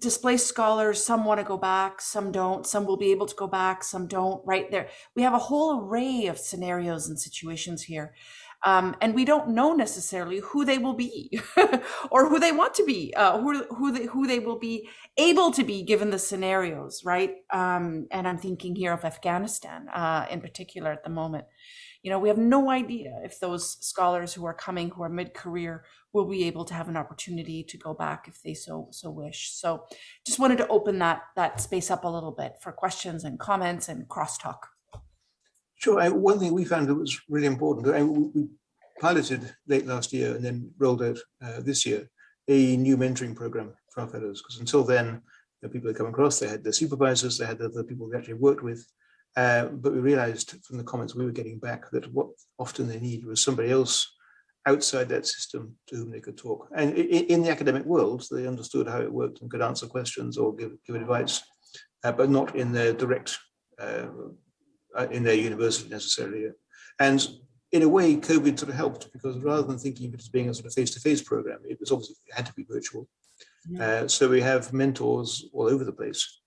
displaced scholars, some want to go back, some don't, some will be able to go back, some don't, right? There, we have a whole array of scenarios and situations here. And we don't know necessarily who they will be or who they want to be, who they will be able to be given the scenarios, right? And I'm thinking here of Afghanistan in particular at the moment. We have no idea if those scholars who are coming, who are mid-career, will be able to have an opportunity to go back if they so wish. So just wanted to open that space up a little bit for questions and comments and crosstalk. Sure. One thing we found that was really important, we piloted late last year and then rolled out this year a new mentoring program for our fellows, because until then, the people that come across, they had their supervisors, they had the people they actually worked with. But we realized from the comments we were getting back that what often they need was somebody else outside that system to whom they could talk. And in the academic world, they understood how it worked and could answer questions or give advice, but not in their direct, in their university necessarily. And in a way, COVID sort of helped, because rather than thinking of it as being a sort of face-to-face program, it was obviously, it had to be virtual. So we have mentors all over the place,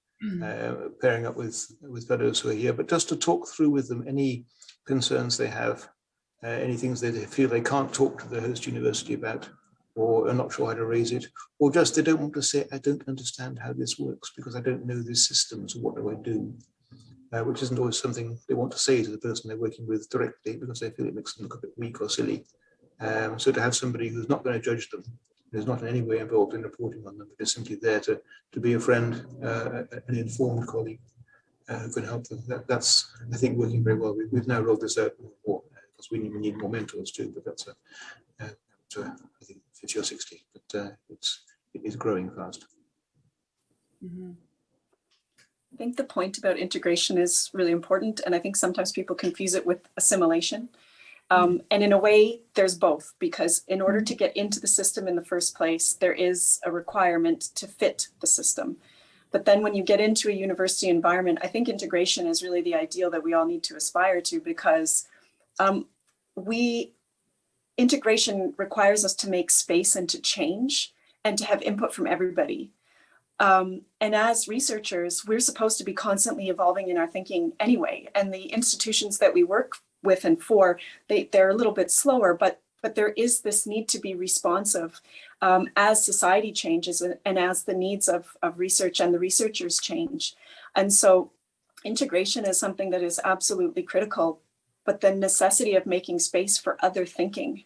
pairing up with fellows who are here, but just to talk through with them any concerns they have, any things they feel they can't talk to the host university about, or are not sure how to raise it, or just they don't want to say, I don't understand how this works because I don't know this system, so what do I do? Which isn't always something they want to say to the person they're working with directly, because they feel it makes them look a bit weak or silly. So to have somebody who's not going to judge them, who's not in any way involved in reporting on them, but is simply there to be a friend, an informed colleague who can help them. That's, I think, working very well. We've now rolled this out more, because we need more mentors too, but that's I think 50 or 60, but it is growing fast. Mm-hmm. I think the point about integration is really important, and I think sometimes people confuse it with assimilation. And in a way, there's both, because in order to get into the system in the first place, there is a requirement to fit the system. But then when you get into a university environment, I think integration is really the ideal that we all need to aspire to, because integration requires us to make space and to change and to have input from everybody. And as researchers, we're supposed to be constantly evolving in our thinking anyway. And the institutions that we work with and for, they're a little bit slower, but there is this need to be responsive as society changes and as the needs of research and the researchers change. And so integration is something that is absolutely critical, but the necessity of making space for other thinking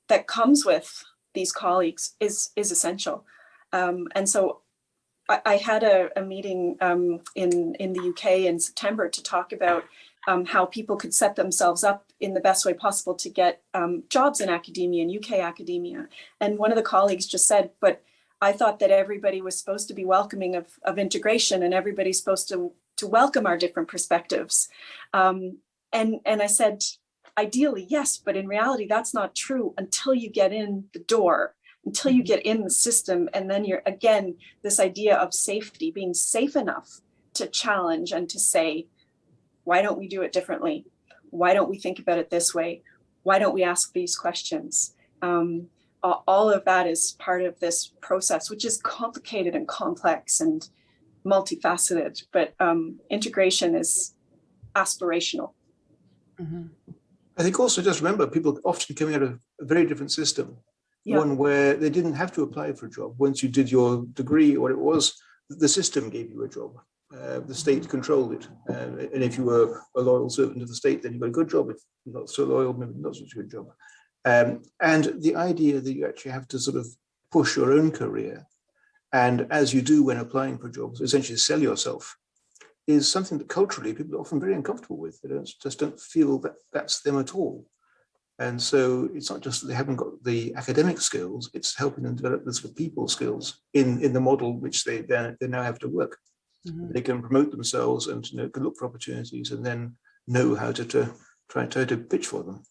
that comes with these colleagues is essential. And so I had a meeting in the UK in September to talk about how people could set themselves up in the best way possible to get jobs in academia, in UK academia. And one of the colleagues just said, but I thought that everybody was supposed to be welcoming of integration, and everybody's supposed to welcome our different perspectives. And I said, ideally, yes, but in reality, that's not true until you get in the door, until you get in the system. And then you're, again, this idea of safety, being safe enough to challenge and to say, why don't we do it differently? Why don't we think about it this way? Why don't we ask these questions? All of that is part of this process, which is complicated and complex and multifaceted, but integration is aspirational. Mm-hmm. I think also just remember, people often coming out of a very different system, one where they didn't have to apply for a job. Once you did your degree, or it was, the system gave you a job. The state controlled it. And if you were a loyal servant of the state, then you got a good job. If you're not so loyal, maybe not such a good job. And the idea that you actually have to sort of push your own career, and as you do when applying for jobs, essentially sell yourself, is something that culturally people are often very uncomfortable with. They just don't feel that that's them at all. And so it's not just that they haven't got the academic skills, it's helping them develop the sort of people skills in the model which they now have to work. Mm-hmm. They can promote themselves and can look for opportunities and then know how to try to pitch for them.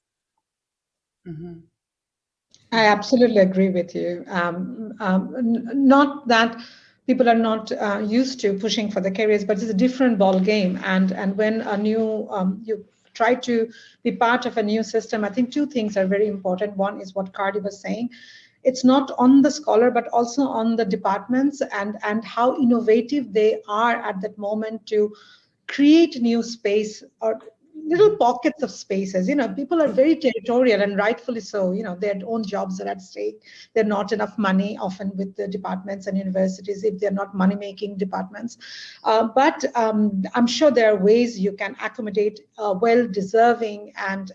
Mm-hmm. I absolutely agree with you. Not that people are not used to pushing for the careers, but it's a different ball game. And when a new you try to be part of a new system, I think two things are very important. One is what Cardi was saying. It's not on the scholar, but also on the departments and how innovative they are at that moment to create new space or little pockets of spaces. People are very territorial, and rightfully so. Their own jobs are at stake. There's not enough money often with the departments and universities if they're not money-making departments. But I'm sure there are ways you can accommodate a well-deserving and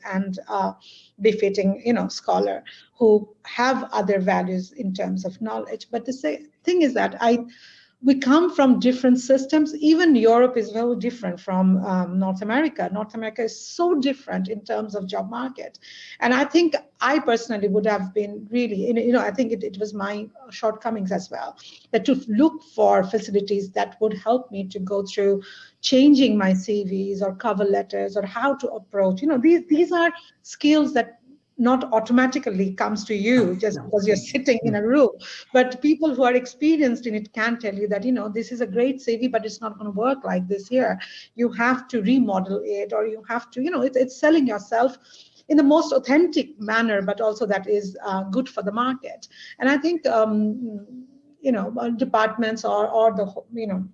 befitting, scholar who have other values in terms of knowledge. But the thing is that we come from different systems. Even Europe is very different from North America. North America is so different in terms of job market. And I think I personally would have been really, I think it was my shortcomings as well, that to look for facilities that would help me to go through changing my CVs or cover letters or how to approach. These are skills that not automatically comes to you just because you're sitting in a room, but people who are experienced in it can tell you that, this is a great CV, but it's not going to work like this here. You have to remodel it, or you have to, it's selling yourself in the most authentic manner, but also that is good for the market. And I think, departments or the,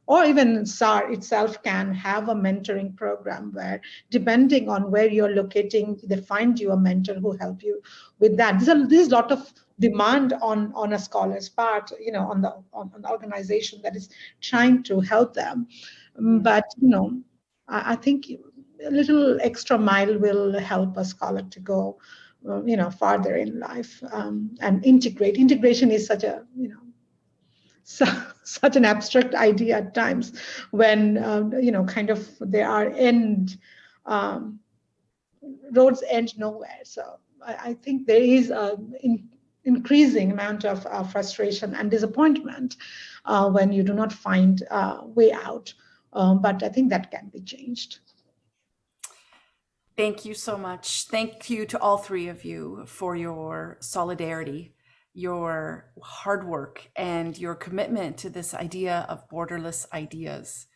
or even SAR itself can have a mentoring program where, depending on where you're locating, they find you a mentor who help you with that. There's a lot of demand on a scholar's part, on the organization that is trying to help them. But, I think a little extra mile will help a scholar to go, farther in life and integrate. Integration is such a, such an abstract idea at times when kind of there are roads end nowhere. So I think there is an increasing amount of frustration and disappointment when you do not find a way out, but I think that can be changed. Thank you so much. Thank you to all three of you for your solidarity, your hard work, and your commitment to this idea of borderless ideas.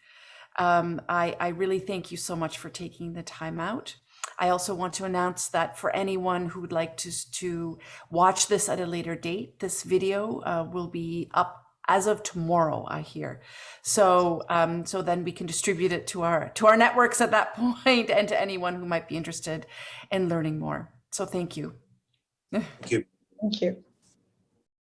I really thank you so much for taking the time out. I also want to announce that for anyone who would like to watch this at a later date, this video will be up as of tomorrow, I hear. So so then we can distribute it to our networks at that point and to anyone who might be interested in learning more. So thank you. Thank you. Thank you.